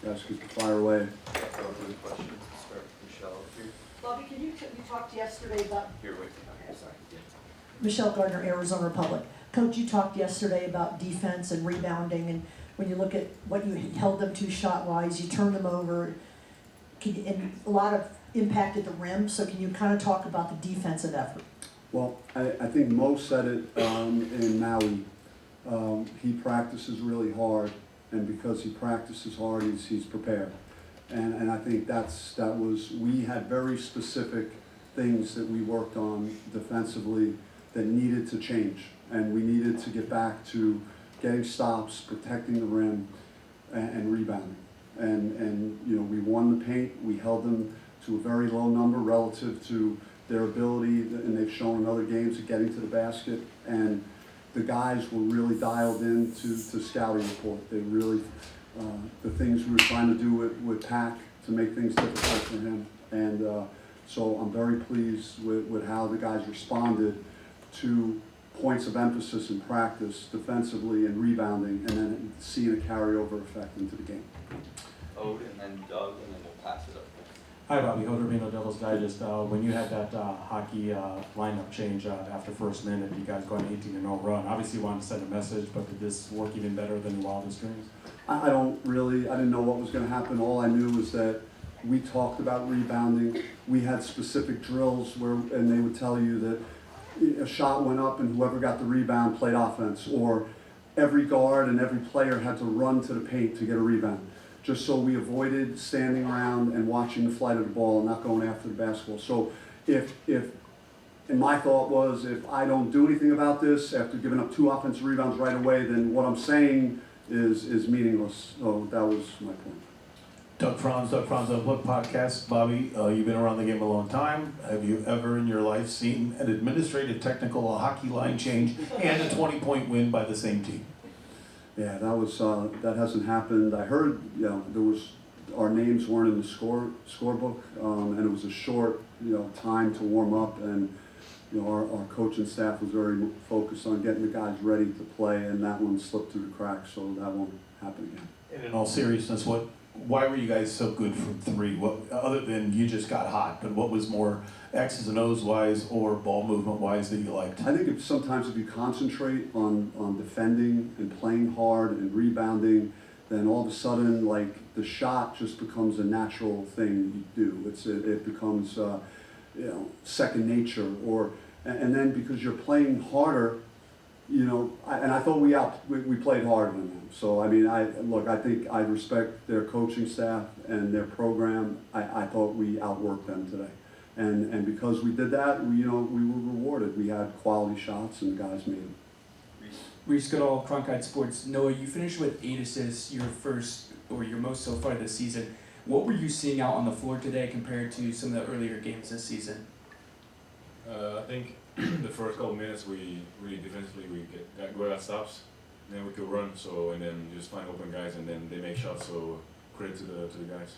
guys could fire away. Good question. Start with Michelle here. Bobby, can you talked yesterday about... Here, wait. Okay, sorry. Michelle Gardner, Arizona Republic. Coach, you talked yesterday about defense and rebounding, and when you look at what you held them to shot-wise, you turned them over, and a lot of impact at the rim, so can you kind of talk about the defensive effort? Well, I think Mo said it in Maui. He practices really hard, and because he practices hard, he's prepared. And I think we had very specific things that we worked on defensively that needed to change. And we needed to get back to getting stops, protecting the rim, and rebounding. And you know, we won the paint, we held them to a very low number relative to their ability, and they've shown in other games of getting to the basket. And the guys were really dialed in to scouting report. They really, the things we were trying to do with Pac to make things difficult for him. And so I'm very pleased with how the guys responded to points of emphasis in practice, defensively and rebounding, and then seeing a carryover effect into the game. Ode, and then Doug, and then we'll pass it up. Hi, Bobby. Odum, Devil's Digest. When you had that hockey lineup change after first minute, you guys go on an 18-0 run. Obviously, you wanted to send a message, but did this work even better than your wildest dreams? I didn't know what was going to happen. All I knew was that we talked about rebounding. We had specific drills and they would tell you that a shot went up and whoever got the rebound played offense, or every guard and every player had to run to the paint to get a rebound, just so we avoided standing around and watching the flight of the ball and not going after the basketball. So and my thought was, if I don't do anything about this after giving up 2 offensive rebounds right away, then what I'm saying is meaningless. So that was my point. Doug Franz of Book Podcast. Bobby, you've been around the game a long time. Have you ever in your life seen an administrative technical hockey line change and a 20-point win by the same team? Yeah, that hasn't happened. I heard, our names weren't in the scorebook, and it was a short, time to warm up, and our coaching staff was very focused on getting the guys ready to play, and that one slipped through the cracks, so that won't happen again. And in all seriousness, why were you guys so good from 3? What, other than you just got hot, but what was more X's and O's wise or ball movement wise that you liked? I think sometimes if you concentrate on defending and playing hard and rebounding, then all of a sudden, like, the shot just becomes a natural thing you do. It becomes second nature, and then because you're playing harder, and I thought we played harder than them. So I mean, I think I respect their coaching staff and their program. I thought we outworked them today, and because we did that, we were rewarded. We had quality shots, and the guys made them. Reese Goodall, Cronkite Sports. Noah, you finished with 8 assists, your most so far this season. What were you seeing out on the floor today compared to some of the earlier games this season? I think the first couple minutes we really defensively we got stops, and then we could run. And then just find open guys, and then they make shots. So credit to the guys.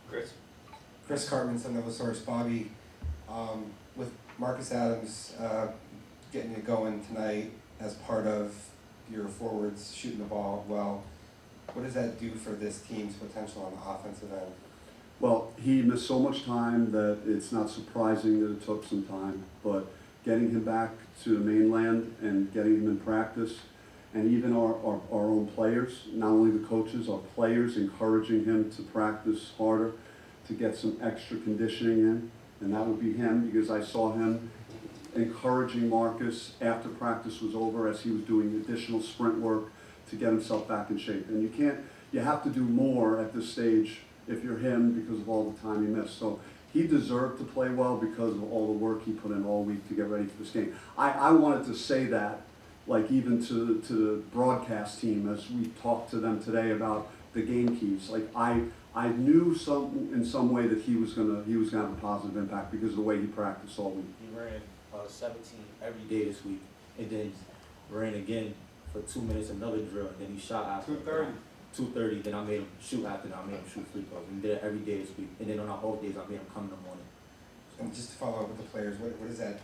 Chris Cartman, Sun Devil Source. Bobby, with Marcus Adams getting it going tonight as part of your forwards shooting the ball well, what does that do for this team's potential on the offensive end? Well, he missed so much time that it's not surprising that it took some time, but getting him back to the mainland and getting him in practice, and even our own players, not only the coaches, our players encouraging him to practice harder, to get some extra conditioning in, and that would be him, because I saw him encouraging Marcus after practice was over as he was doing additional sprint work to get himself back in shape. And you have to do more at this stage if you're him because of all the time he missed. So he deserved to play well because of all the work he put in all week to get ready for this game. I wanted to say that, like, even to the broadcast team as we talked to them today about the game keys. Like, I knew in some way that he was gonna have a positive impact because of the way he practiced all week. He ran 17 every day this week, and then ran again for 2 minutes another drill, and then he shot after 2:30. Then I made him shoot after that. I made him shoot free throws. And he did it every day this week. And then on our off days, I made him come in the morning. And just to follow up with the players, what does that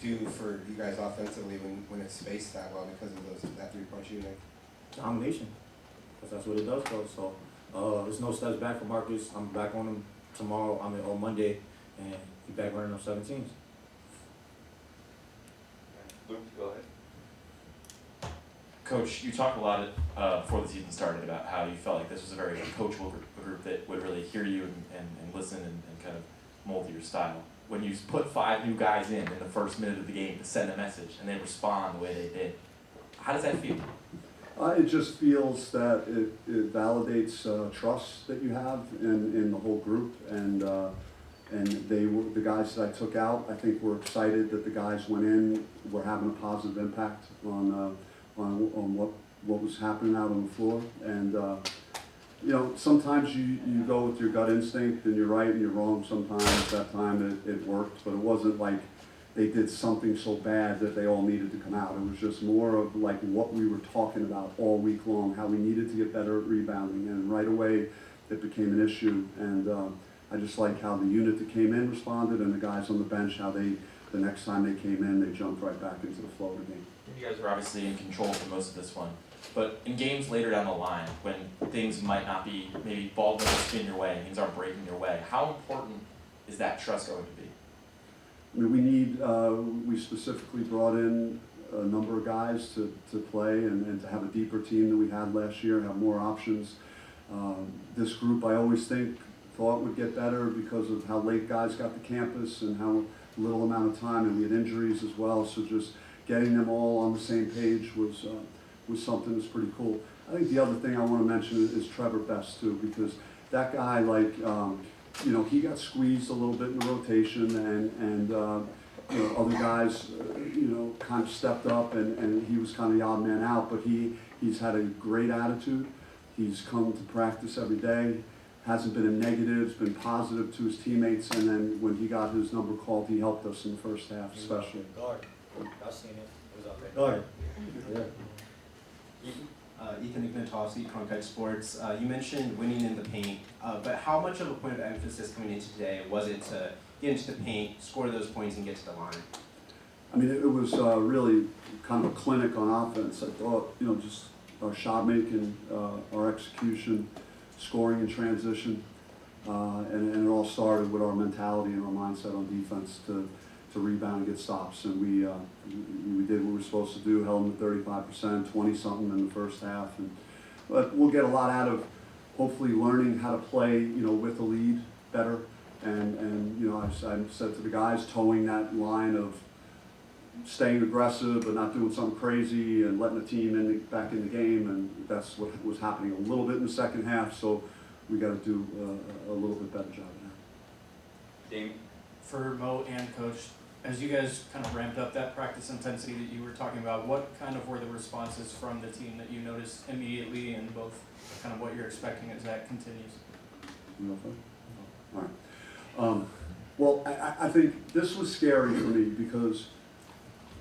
do for you guys offensively when it's spaced that well because of that 3-point shooting? Domination. because that's what it does for us. So there's no steps back for Marcus. I'm back on him tomorrow. On Monday, and he's back running up 17s. Luke, go ahead. Coach, you talked a lot before the season started about how you felt like this was a very coachable group that would really hear you and listen and kind of mold to your style. When you put 5 new guys in the first minute of the game to send a message and they respond the way they did, how does that feel? It just feels that it validates trust that you have in the whole group, and the guys that I took out, I think were excited that the guys went in, were having a positive impact on what was happening out on the floor. And you know, sometimes you go with your gut instinct and you're right and you're wrong. Sometimes that time it worked, but it wasn't like they did something so bad that they all needed to come out. It was just more of like what we were talking about all week long, how we needed to get better at rebounding, and right away it became an issue. And I just like how the unit that came in responded, and the guys on the bench, how the next time they came in, they jumped right back into the flow of the game. You guys were obviously in control for most of this one, but in games later down the line, when things might not be, maybe ball doesn't spin your way, things aren't breaking your way, how important is that trust going to be? I mean, we specifically brought in a number of guys to play and to have a deeper team than we had last year, have more options. This group, I always thought would get better because of how late guys got to campus and how little amount of time, and we had injuries as well, so just getting them all on the same page was something that's pretty cool. I think the other thing I want to mention is Trevor Best too, because that guy, like, you know, he got squeezed a little bit in the rotation, and you know, other guys, you know, kind of stepped up, and he was kind of the odd man out, but he's had a great attitude. He's come to practice every day, hasn't been a negative, been positive to his teammates, and then when he got his number called, he helped us in the first half especially. Guard. I've seen it. It was up there. Guard. Yeah. Ethan Ignatowski, Cronkite Sports. You mentioned winning in the paint, but how much of a point of emphasis coming into today was it to get into the paint, score those points, and get to the line? I mean, it was really kind of a clinic on offense. I thought, you know, just our shot making, our execution, scoring in transition, and it all started with our mentality and our mindset on defense to rebound and get stops. And we did what we were supposed to do, held them at 35%, 20-something in the first half. But we'll get a lot out of hopefully learning how to play, you know, with the lead better. And you know, I said to the guys, towing that line of staying aggressive but not doing something crazy and letting the team back in the game, and that's what was happening a little bit in the second half, so we got to do a little bit better job of that. Damien? For Mo and Coach, as you guys kind of ramped up that practice intensity that you were talking about, what kind of were the responses from the team that you noticed immediately, and both kind of what you're expecting as that continues? All right. Well, I think this was scary for me because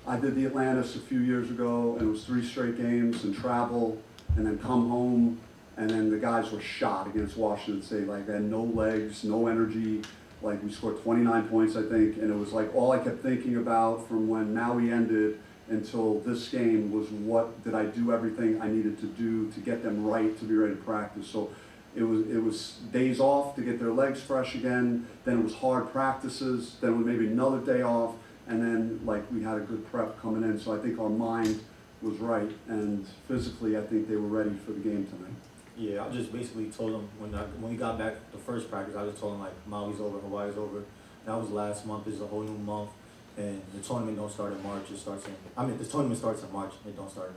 I did the Atlantis a few years ago, and it was 3 straight games and travel, and then come home, and then the guys were shot against Washington State. Like, they had no legs, no energy. Like, we scored 29 points, I think, and it was like all I kept thinking about from when Maui ended until this game was, what did I do everything I needed to do to get them right to be ready to practice. So it was days off to get their legs fresh again, then it was hard practices, then it was maybe another day off, and then like we had a good prep coming in. So I think our mind was right, and physically I think they were ready for the game tonight. Yeah, I just basically told them when we got back the first practice, I just told them like Maui's over, Hawaii's over. That was last month. This is a whole new month, and the tournament don't start in March. It starts in. I mean, the tournament starts in March. It don't start in.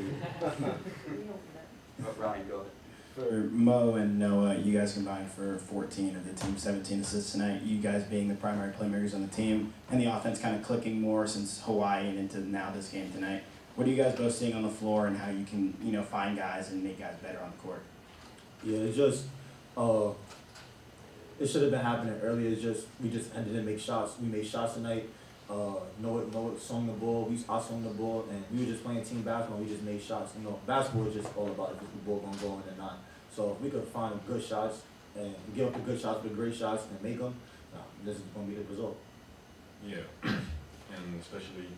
I can't Ryan, go ahead. For Mo and Noah, you guys combined for 14 of the team's 17 assists tonight. You guys being the primary playmakers on the team, and the offense kind of clicking more since Hawaii and into now this game tonight. What are you guys both seeing on the floor, and how you can, you know, find guys and make guys better on the court? Yeah, it's just it should have been happening earlier. It's just we just didn't make shots. We made shots tonight. Noah swung the ball. I swung the ball, and we were just playing team basketball. We just made shots. You know, basketball is just all about if the ball gonna go in or not. So if we could find good shots and give up the good shots, the great shots, and make them, this is gonna be the result. Yeah, and especially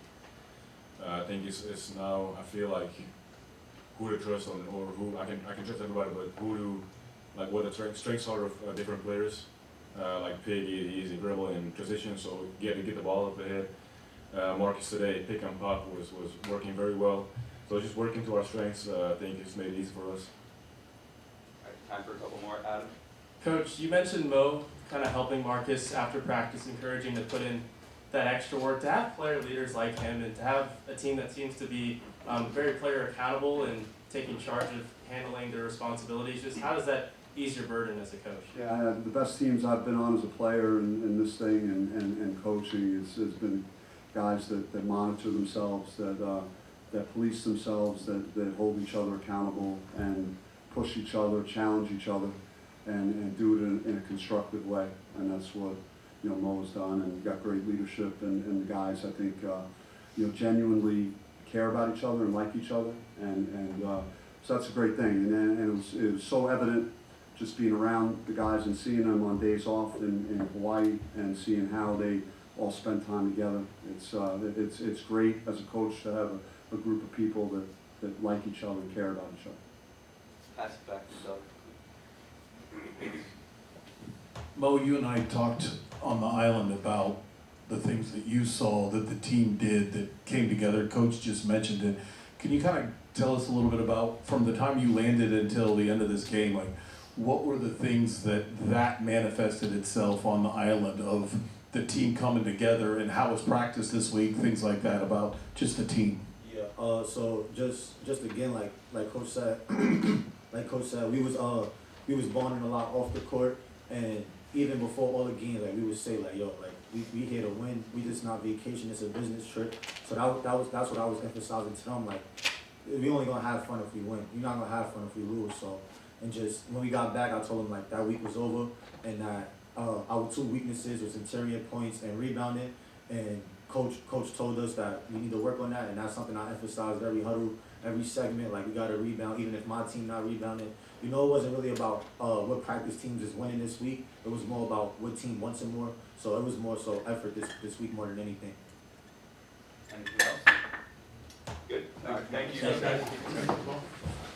I think it's now, I feel like who to trust on, or who I can trust everybody, but who to, like, what the strengths are of different players. Like Pig, he's incredible in transition, so get the ball up ahead. Marcus today, pick and pop was working very well. So just working to our strengths, I think it's made it easy for us. All right, time for a couple more. Adam? Coach, you mentioned Mo kind of helping Marcus after practice, encouraging to put in that extra work. To have player leaders like him and to have a team that seems to be very player accountable and taking charge of handling their responsibilities, just how does that ease your burden as a coach? Yeah, the best teams I've been on as a player in this thing and coaching has been guys that monitor themselves, that police themselves, that hold each other accountable and push each other, challenge each other, and do it in a constructive way. And that's what Mo's done, and got great leadership, and the guys I think genuinely care about each other and like each other, and so that's a great thing. And it was so evident just being around the guys and seeing them on days off in Hawaii and seeing how they all spend time together. It's great as a coach to have a group of people that like each other and care about each other. Pass it back to Doug. Mo, you and I talked on the island about the things that you saw that the team did that came together. Coach just mentioned it. Can you kind of tell us a little bit about, from the time you landed until the end of this game, like what were the things that manifested itself on the island of the team coming together, and how was practice this week, things like that, about just the team? Yeah. So just again, like Coach said, we was bonding a lot off the court, and even before all the games, like we would say like, yo, like we here to win. We just not vacation. It's a business trip. So that's what I was emphasizing to them. Like, we only gonna have fun if we win. We're not gonna have fun if we lose. So, and just when we got back, I told them like that week was over, and that our two weaknesses was interior points and rebounding. And coach told us that we need to work on that, and that's something I emphasized every huddle, every segment. Like, we got to rebound, even if my team not rebounding. It wasn't really about what practice teams is winning this week. It was more about what team wants it more. So it was more so effort this week more than anything. Anything else? Good. All right, thank you. Thanks, guys.